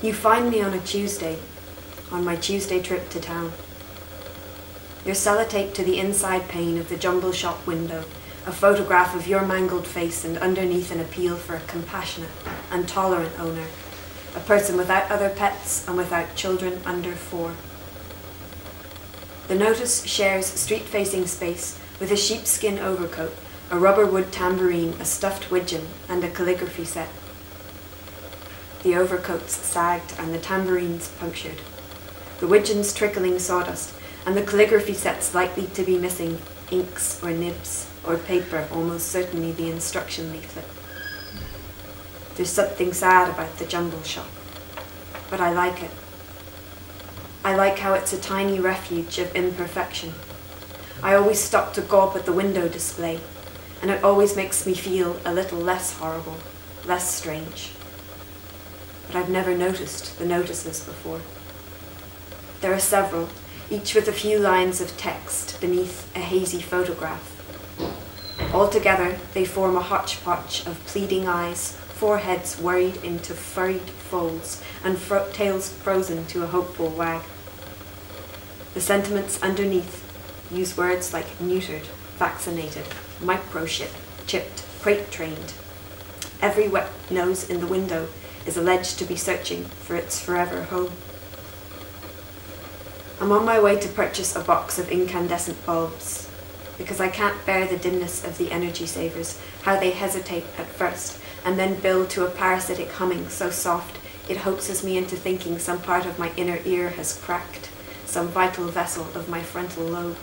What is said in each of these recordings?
You find me on a Tuesday, on my Tuesday trip to town. You're sellotaped to the inside pane of the jumble shop window, a photograph of your mangled face, and underneath an appeal for a compassionate and tolerant owner, a person without other pets and without children under 4. The notice shares street-facing space with a sheepskin overcoat, a rubber wood tambourine, a stuffed widgeon, and a calligraphy set. The overcoats sagged and the tambourines punctured, the widgeons trickling sawdust, and the calligraphy sets likely to be missing inks or nibs or paper, almost certainly the instruction leaflet. There's something sad about the jumble shop, but I like it. I like how it's a tiny refuge of imperfection. I always stop to gawp at the window display, and it always makes me feel a little less horrible, less strange. But I've never noticed the notices before. There are several, each with a few lines of text beneath a hazy photograph. Altogether, they form a hodgepodge of pleading eyes, foreheads worried into furried folds, and tails frozen to a hopeful wag. The sentiments underneath use words like neutered, vaccinated, microchipped, crate-trained. Every wet nose in the window is alleged to be searching for its forever home. I'm on my way to purchase a box of incandescent bulbs, because I can't bear the dimness of the energy savers, how they hesitate at first, and then build to a parasitic humming so soft it hoaxes me into thinking some part of my inner ear has cracked, some vital vessel of my frontal lobe.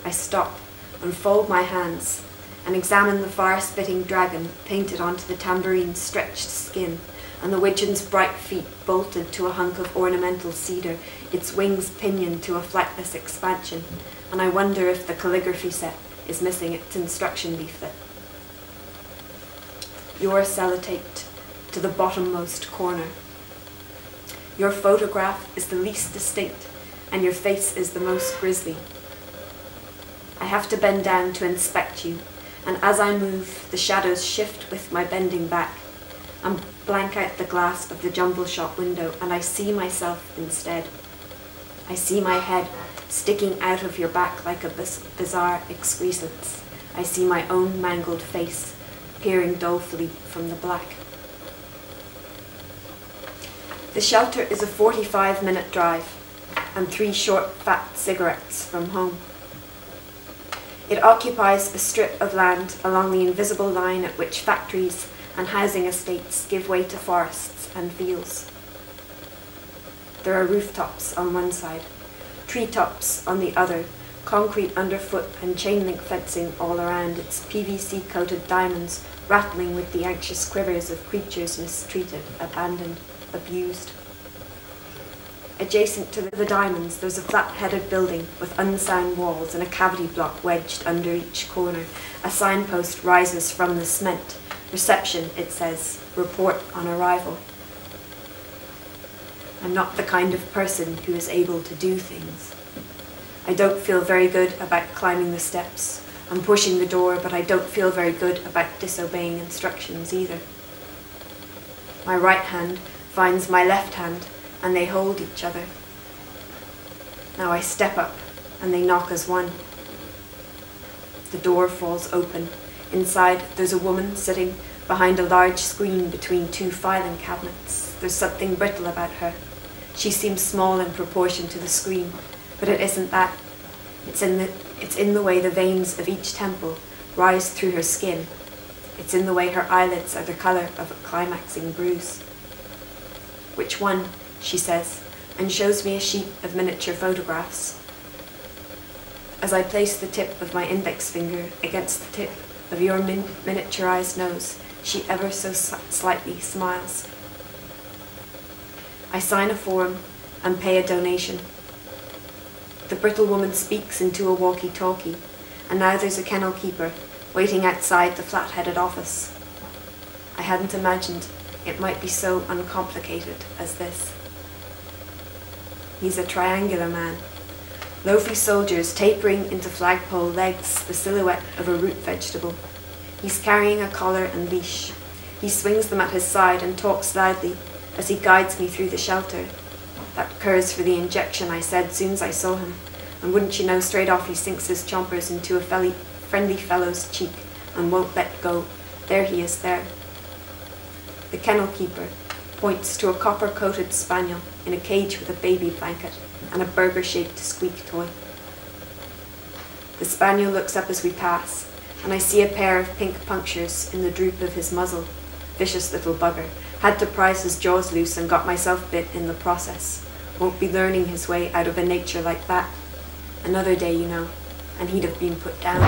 I stop, unfold my hands, and examine the fire-spitting dragon painted onto the tambourine's stretched skin, and the widgeon's bright feet bolted to a hunk of ornamental cedar, its wings pinioned to a flightless expansion, and I wonder if the calligraphy set is missing its instruction leaflet. You're sellotaped to the bottommost corner. Your photograph is the least distinct, and your face is the most grisly. I have to bend down to inspect you, and as I move, the shadows shift with my bending back. I blank out the glass of the jumble shop window, and I see myself instead. I see my head sticking out of your back like a bizarre excrescence. I see my own mangled face peering dolefully from the black. The shelter is a 45-minute drive, and 3 short, fat cigarettes from home. It occupies a strip of land along the invisible line at which factories and housing estates give way to forests and fields. There are rooftops on one side, treetops on the other, concrete underfoot and chain-link fencing all around, its PVC-coated diamonds rattling with the anxious quivers of creatures mistreated, abandoned, abused. Adjacent to the diamonds, there's a flat-headed building with unsound walls and a cavity block wedged under each corner. A signpost rises from the cement. Reception, it says, report on arrival. I'm not the kind of person who is able to do things. I don't feel very good about climbing the steps. I'm pushing the door, but I don't feel very good about disobeying instructions either. My right hand finds my left hand, and they hold each other. Now I step up, and they knock as one. The door falls open. Inside, there's a woman sitting behind a large screen between 2 filing cabinets. There's something brittle about her. She seems small in proportion to the screen, but it isn't that. It's in the way the veins of each temple rise through her skin. It's in the way her eyelids are the colour of a climaxing bruise. Which one? She says, and shows me a sheet of miniature photographs. As I place the tip of my index finger against the tip of your miniaturized nose, she ever so slightly smiles. I sign a form and pay a donation. The brittle woman speaks into a walkie-talkie, and now there's a kennel keeper waiting outside the flat-headed office. I hadn't imagined it might be so uncomplicated as this. He's a triangular man. Loafy soldiers tapering into flagpole legs, the silhouette of a root vegetable. He's carrying a collar and leash. He swings them at his side and talks loudly, as he guides me through the shelter. That curs for the injection, I said soon's I saw him, and wouldn't you know, straight off he sinks his chompers into a friendly fellow's cheek and won't let go. There he is there. The kennel keeper points to a copper-coated spaniel in a cage with a baby blanket and a burger-shaped squeak toy. The spaniel looks up as we pass, and I see a pair of pink punctures in the droop of his muzzle. Vicious little bugger. Had to prise his jaws loose and got myself bit in the process. Won't be learning his way out of a nature like that. Another day, you know, and he'd have been put down.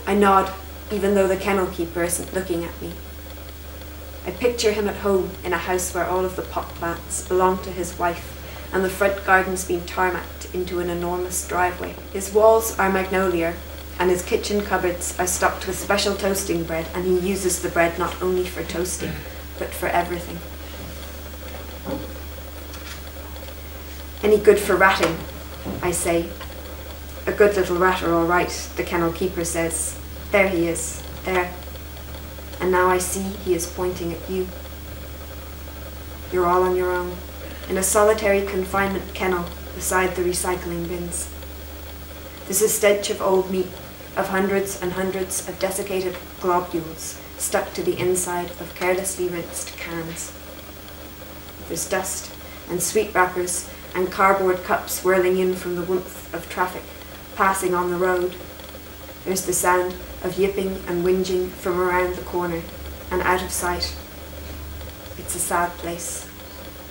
I nod, even though the kennel keeper isn't looking at me. I picture him at home in a house where all of the pot plants belong to his wife, and the front garden's been tarmacked into an enormous driveway. His walls are magnolia, and his kitchen cupboards are stocked with special toasting bread, and he uses the bread not only for toasting, but for everything. Any good for ratting, I say. A good little ratter, all right, the kennel keeper says. There he is, there. And now I see he is pointing at you. You're all on your own, in a solitary confinement kennel beside the recycling bins. There's a stench of old meat, of hundreds and hundreds of desiccated globules stuck to the inside of carelessly rinsed cans. There's dust and sweet wrappers and cardboard cups whirling in from the warmth of traffic passing on the road. There's the sound of yipping and whinging from around the corner and out of sight. It's a sad place,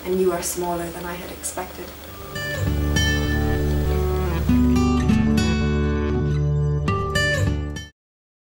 and you are smaller than I had expected.